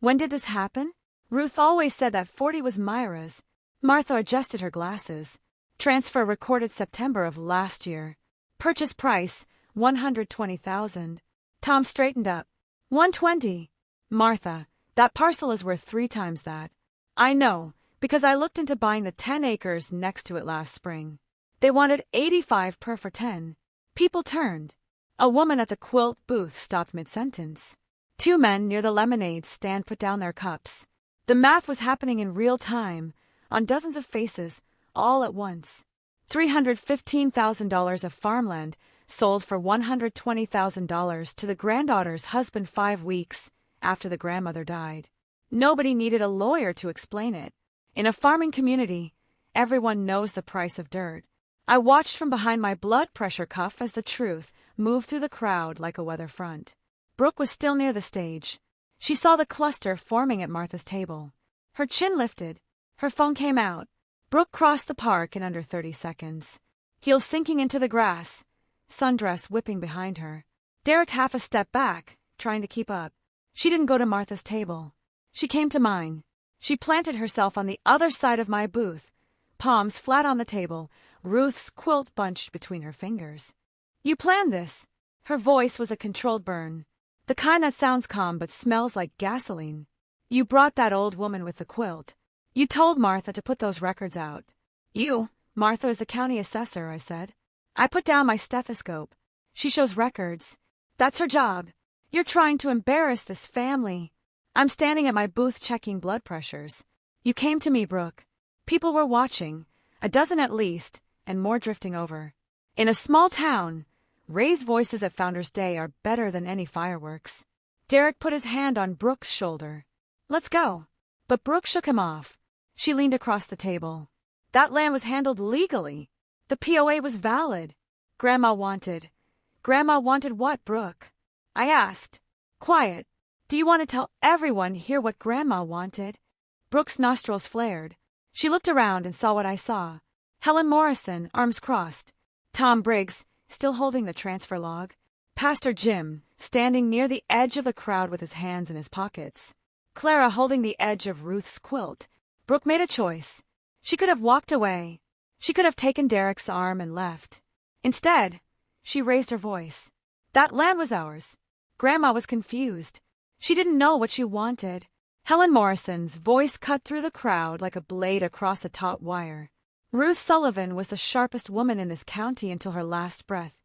Speaker 1: when did this happen? Ruth always said that 40 was Myra's. Martha adjusted her glasses. Transfer recorded September of last year. Purchase price, $120,000. Tom straightened up. 120. Martha, that parcel is worth 3 times that. I know, because I looked into buying the 10 acres next to it last spring. They wanted 85 per for 10. People turned. A woman at the quilt booth stopped mid-sentence. 2 men near the lemonade stand put down their cups. The math was happening in real time, on dozens of faces, all at once. $315,000 of farmland sold for $120,000 to the granddaughter's husband 5 weeks after the grandmother died. Nobody needed a lawyer to explain it. In a farming community, everyone knows the price of dirt. I watched from behind my blood pressure cuff as the truth moved through the crowd like a weather front. Brooke was still near the stage. She saw the cluster forming at Martha's table. Her chin lifted. Her phone came out. Brooke crossed the park in under 30 seconds. Heels sinking into the grass. Sundress whipping behind her. Derek half a step back, trying to keep up. She didn't go to Martha's table. She came to mine. She planted herself on the other side of my booth, palms flat on the table, Ruth's quilt bunched between her fingers. You planned this. Her voice was a controlled burn, the kind that sounds calm but smells like gasoline. You brought that old woman with the quilt. You told Martha to put those records out. Martha is the county assessor, I said. I put down my stethoscope. She shows records. That's her job. You're trying to embarrass this family. I'm standing at my booth checking blood pressures. You came to me, Brooke. People were watching, a dozen at least, and more drifting over. In a small town, raised voices at Founders Day are better than any fireworks. Derek put his hand on Brooke's shoulder. Let's go. But Brooke shook him off. She leaned across the table. That land was handled legally. The POA was valid. Grandma wanted what, Brooke? I asked. Quiet. Do you want to tell everyone here what Grandma wanted? Brooke's nostrils flared. She looked around and saw what I saw. Helen Morrison, arms crossed. Tom Briggs, still holding the transfer log. Pastor Jim, standing near the edge of the crowd with his hands in his pockets. Clara holding the edge of Ruth's quilt. Brooke made a choice. She could have walked away. She could have taken Derek's arm and left. Instead, she raised her voice. That land was ours. Grandma was confused. She didn't know what she wanted. Helen Morrison's voice cut through the crowd like a blade across a taut wire. Ruth Sullivan was the sharpest woman in this county until her last breath,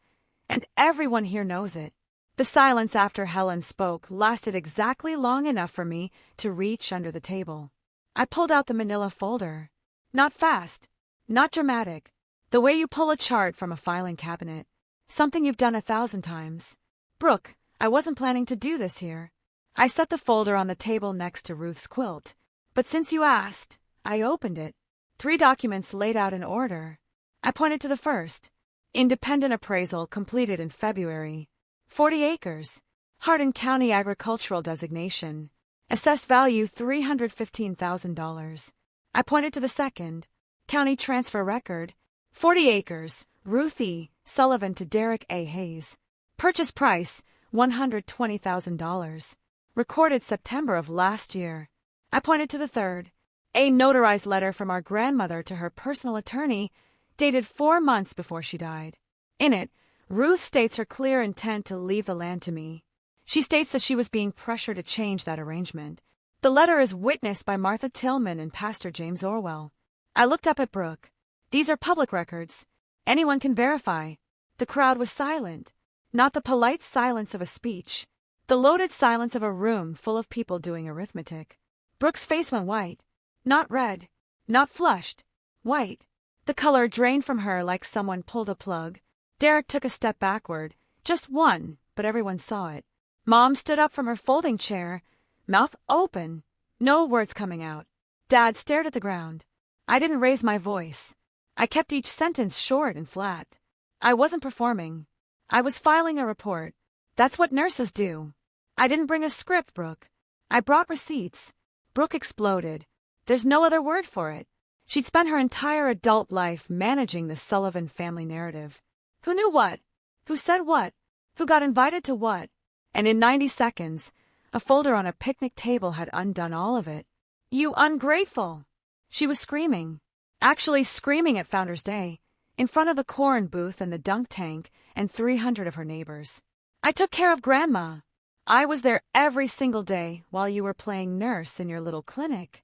Speaker 1: and everyone here knows it. The silence after Helen spoke lasted exactly long enough for me to reach under the table. I pulled out the manila folder. Not fast, not dramatic, the way you pull a chart from a filing cabinet. Something you've done 1,000 times. Brooke, I wasn't planning to do this here. I set the folder on the table next to Ruth's quilt. But since you asked, I opened it. 3 documents laid out in order. I pointed to the first. Independent appraisal completed in February. 40 acres. Hardin County agricultural designation. Assessed value $315,000. I pointed to the second. County transfer record. 40 acres. Ruth E. Sullivan to Derek A. Hayes. Purchase price $120,000. Recorded September of last year. I pointed to the third. A notarized letter from our grandmother to her personal attorney, dated 4 months before she died. In it, Ruth states her clear intent to leave the land to me. She states that she was being pressured to change that arrangement. The letter is witnessed by Martha Tillman and Pastor James Orwell. I looked up at Brooke. These are public records. Anyone can verify. The crowd was silent. Not the polite silence of a speech. The loaded silence of a room full of people doing arithmetic. Brooke's face went white. Not red. Not flushed. White. The color drained from her like someone pulled a plug. Derek took a step backward. Just one, but everyone saw it. Mom stood up from her folding chair, mouth open, no words coming out. Dad stared at the ground. I didn't raise my voice. I kept each sentence short and flat. I wasn't performing. I was filing a report. That's what nurses do. I didn't bring a script, Brooke. I brought receipts. Brooke exploded. There's no other word for it. She'd spent her entire adult life managing the Sullivan family narrative. Who knew what? Who said what? Who got invited to what? And in 90 seconds, a folder on a picnic table had undone all of it. You ungrateful! She was screaming. Actually screaming at Founders Day, in front of the corn booth and the dunk tank and 300 of her neighbors. I took care of Grandma. I was there every single day while you were playing nurse in your little clinic.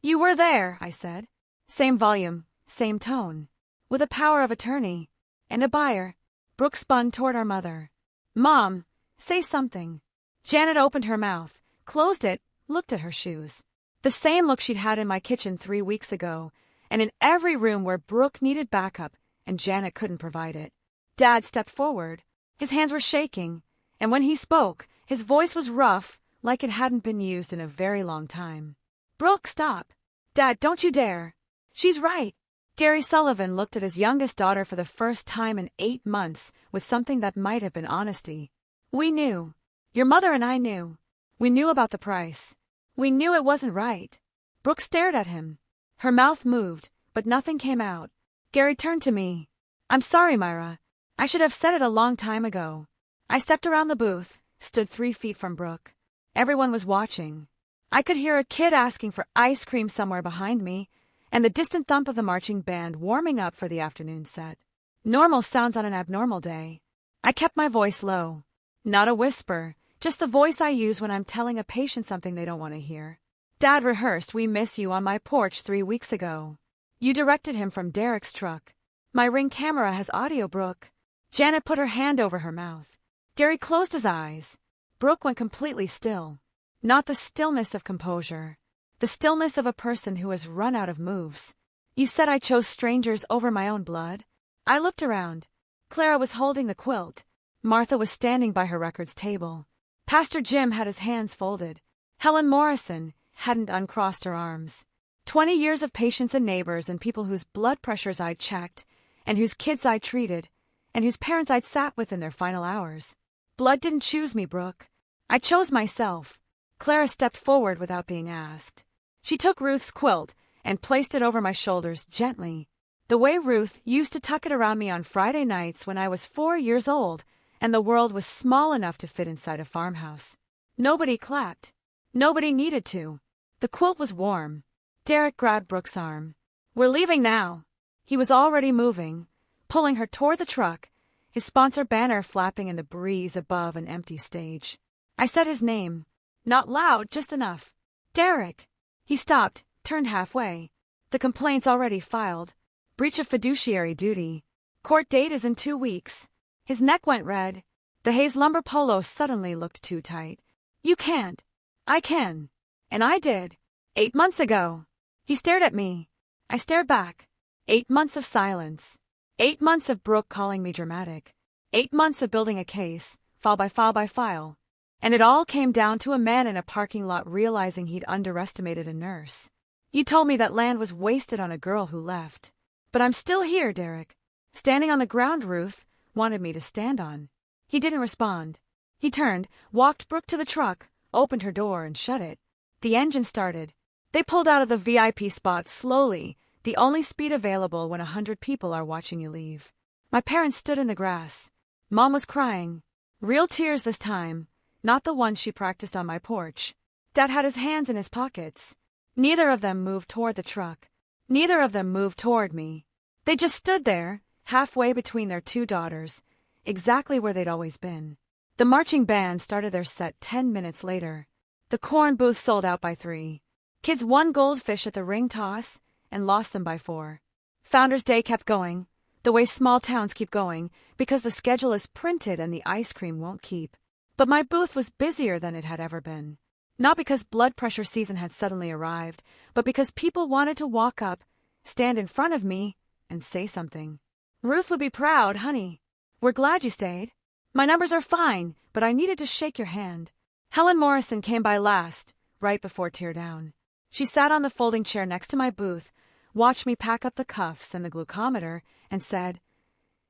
Speaker 1: You were there, I said. Same volume, same tone. With a power of attorney. And a buyer. Brooke spun toward our mother. Mom, say something. Janet opened her mouth, closed it, looked at her shoes. The same look she'd had in my kitchen 3 weeks ago, and in every room where Brooke needed backup and Janet couldn't provide it. Dad stepped forward. His hands were shaking, and when he spoke, his voice was rough, like it hadn't been used in a very long time. Brooke, stop. Dad, don't you dare. She's right. Gary Sullivan looked at his youngest daughter for the first time in 8 months with something that might have been honesty. We knew. Your mother and I knew. We knew about the price. We knew it wasn't right. Brooke stared at him. Her mouth moved, but nothing came out. Gary turned to me. I'm sorry, Myra. I should have said it a long time ago. I stepped around the booth, stood 3 feet from Brooke. Everyone was watching. I could hear a kid asking for ice cream somewhere behind me, and the distant thump of the marching band warming up for the afternoon set. Normal sounds on an abnormal day. I kept my voice low. Not a whisper, just the voice I use when I'm telling a patient something they don't want to hear. Dad rehearsed "We Miss You" on my porch 3 weeks ago. You directed him from Derek's truck. My Ring camera has audio, Brooke. Janet put her hand over her mouth. Gary closed his eyes. Brooke went completely still. Not the stillness of composure. The stillness of a person who has run out of moves. You said I chose strangers over my own blood? I looked around. Clara was holding the quilt. Martha was standing by her records table. Pastor Jim had his hands folded. Helen Morrison hadn't uncrossed her arms. 20 years of patients and neighbors and people whose blood pressures I'd checked, and whose kids I'd treated, and whose parents I'd sat with in their final hours. Blood didn't choose me, Brooke. I chose myself. Clara stepped forward without being asked. She took Ruth's quilt and placed it over my shoulders gently, the way Ruth used to tuck it around me on Friday nights when I was 4 years old and the world was small enough to fit inside a farmhouse. Nobody clapped. Nobody needed to. The quilt was warm. Derek grabbed Brooke's arm. "We're leaving now." He was already moving, pulling her toward the truck, his sponsor banner flapping in the breeze above an empty stage. I said his name. Not loud, just enough. "Derek." He stopped, turned halfway. "The complaint's already filed. Breach of fiduciary duty. Court date is in 2 weeks. His neck went red. The Hayes lumber polo suddenly looked too tight. "You can't." "I can." And I did. 8 months ago. He stared at me. I stared back. 8 months of silence. 8 months of Brooke calling me dramatic. 8 months of building a case, file by file by file. And it all came down to a man in a parking lot realizing he'd underestimated a nurse. You told me that land was wasted on a girl who left. But I'm still here, Derek. Standing on the ground Ruth wanted me to stand on. He didn't respond. He turned, walked Brooke to the truck, opened her door and shut it. The engine started. They pulled out of the VIP spot slowly, the only speed available when 100 people are watching you leave. My parents stood in the grass. Mom was crying. Real tears this time, not the ones she practiced on my porch. Dad had his hands in his pockets. Neither of them moved toward the truck. Neither of them moved toward me. They just stood there, halfway between their 2 daughters, exactly where they'd always been. The marching band started their set 10 minutes later. The corn booth sold out by 3. Kids won goldfish at the ring toss and lost them by 4. Founders Day kept going, the way small towns keep going, because the schedule is printed and the ice cream won't keep. But my booth was busier than it had ever been. Not because blood pressure season had suddenly arrived, but because people wanted to walk up, stand in front of me, and say something. "Ruth would be proud, honey. We're glad you stayed. My numbers are fine, but I needed to shake your hand." Helen Morrison came by last, right before tear down. She sat on the folding chair next to my booth, watched me pack up the cuffs and the glucometer, and said,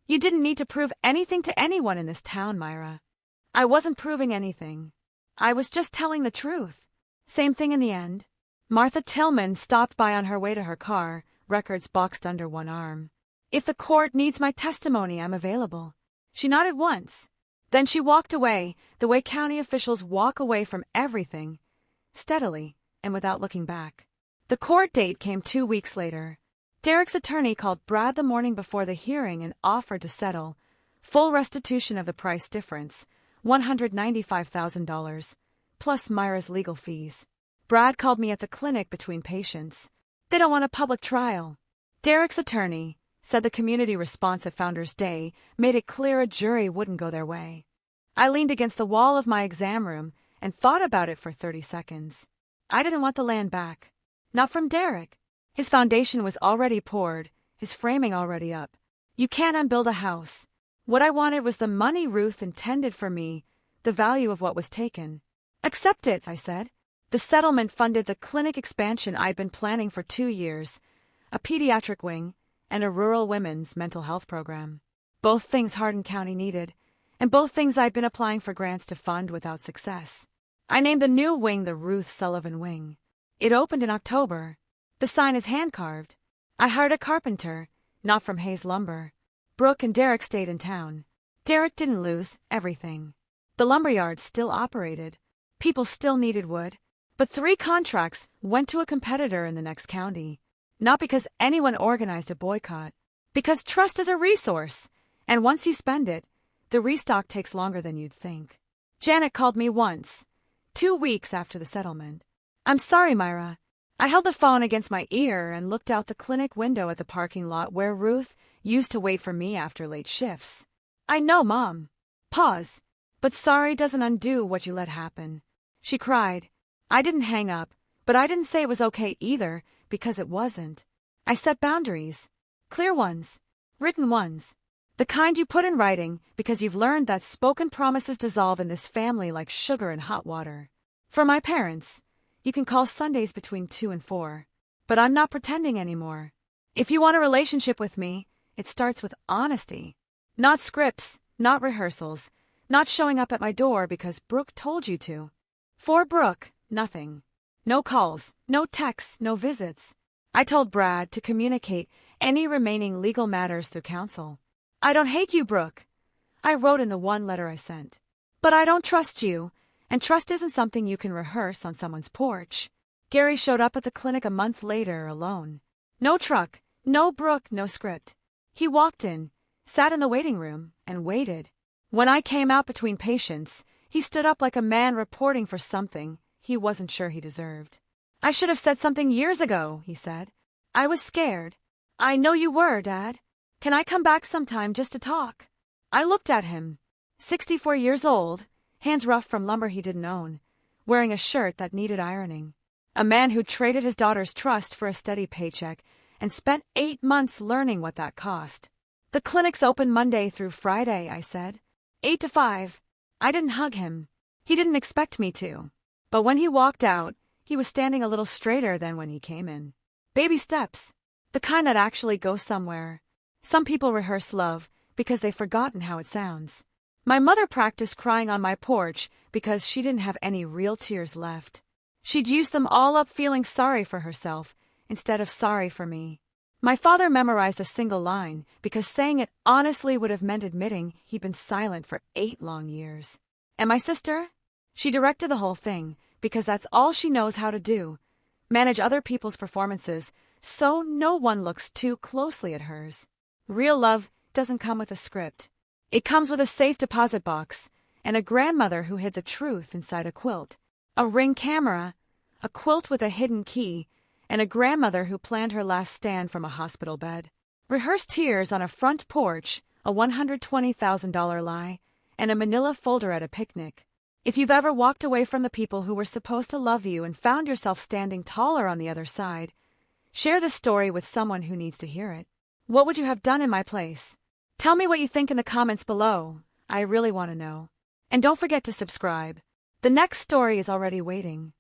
Speaker 1: "You didn't need to prove anything to anyone in this town, Myra." I wasn't proving anything. I was just telling the truth. Same thing in the end. Martha Tillman stopped by on her way to her car, records boxed under one arm. "If the court needs my testimony, I'm available." She nodded once. Then she walked away, the way county officials walk away from everything, steadily and without looking back. The court date came 2 weeks later. Derek's attorney called Brad the morning before the hearing and offered to settle. Full restitution of the price difference, $195,000, plus Myra's legal fees. Brad called me at the clinic between patients. They don't want a public trial. Derek's attorney said the community response at Founders Day made it clear a jury wouldn't go their way. I leaned against the wall of my exam room and thought about it for 30 seconds. I didn't want the land back. Not from Derek. His foundation was already poured, his framing already up. You can't unbuild a house. What I wanted was the money Ruth intended for me, the value of what was taken. "Accept it," I said. The settlement funded the clinic expansion I'd been planning for 2 years, a pediatric wing, and a rural women's mental health program. Both things Hardin County needed, and both things I'd been applying for grants to fund without success. I named the new wing the Ruth Sullivan Wing. It opened in October. The sign is hand-carved. I hired a carpenter, not from Hayes Lumber. Brooke and Derek stayed in town. Derek didn't lose everything. The lumberyard still operated. People still needed wood. But 3 contracts went to a competitor in the next county. Not because anyone organized a boycott. Because trust is a resource. And once you spend it, the restock takes longer than you'd think. Janet called me once, 2 weeks after the settlement. "I'm sorry, Myra." I held the phone against my ear and looked out the clinic window at the parking lot where Ruth used to wait for me after late shifts. "I know, Mom." Pause. "But sorry doesn't undo what you let happen." She cried. I didn't hang up, but I didn't say it was okay either, because it wasn't. I set boundaries. Clear ones. Written ones. The kind you put in writing because you've learned that spoken promises dissolve in this family like sugar in hot water. For my parents, you can call Sundays between 2 and 4. But I'm not pretending anymore. If you want a relationship with me, it starts with honesty. Not scripts, not rehearsals, not showing up at my door because Brooke told you to. For Brooke, nothing. No calls, no texts, no visits. I told Brad to communicate any remaining legal matters through counsel. "I don't hate you, Brooke," I wrote in the one letter I sent. "But I don't trust you, and trust isn't something you can rehearse on someone's porch." Gary showed up at the clinic a month later alone. No truck, no Brooke, no script. He walked in, sat in the waiting room, and waited. When I came out between patients, he stood up like a man reporting for something he wasn't sure he deserved. "I should have said something years ago," he said. "I was scared." "I know you were, Dad. Can I come back sometime just to talk?" I looked at him. 64 years old, hands rough from lumber he didn't own, wearing a shirt that needed ironing. A man who traded his daughter's trust for a steady paycheck and spent 8 months learning what that cost. "The clinic's open Monday through Friday," I said. 8 to 5. I didn't hug him. He didn't expect me to. But when he walked out, he was standing a little straighter than when he came in. Baby steps. The kind that actually go somewhere. Some people rehearse love because they've forgotten how it sounds. My mother practiced crying on my porch because she didn't have any real tears left. She'd used them all up feeling sorry for herself instead of sorry for me. My father memorized a single line because saying it honestly would have meant admitting he'd been silent for 8 long years. And my sister? She directed the whole thing because that's all she knows how to do. Manage other people's performances so no one looks too closely at hers. Real love doesn't come with a script. It comes with a safe deposit box and a grandmother who hid the truth inside a quilt, a Ring camera, a quilt with a hidden key, and a grandmother who planned her last stand from a hospital bed. Rehearsed tears on a front porch, a $120,000 lie, and a manila folder at a picnic. If you've ever walked away from the people who were supposed to love you and found yourself standing taller on the other side, share this story with someone who needs to hear it. What would you have done in my place? Tell me what you think in the comments below. I really want to know. And don't forget to subscribe. The next story is already waiting.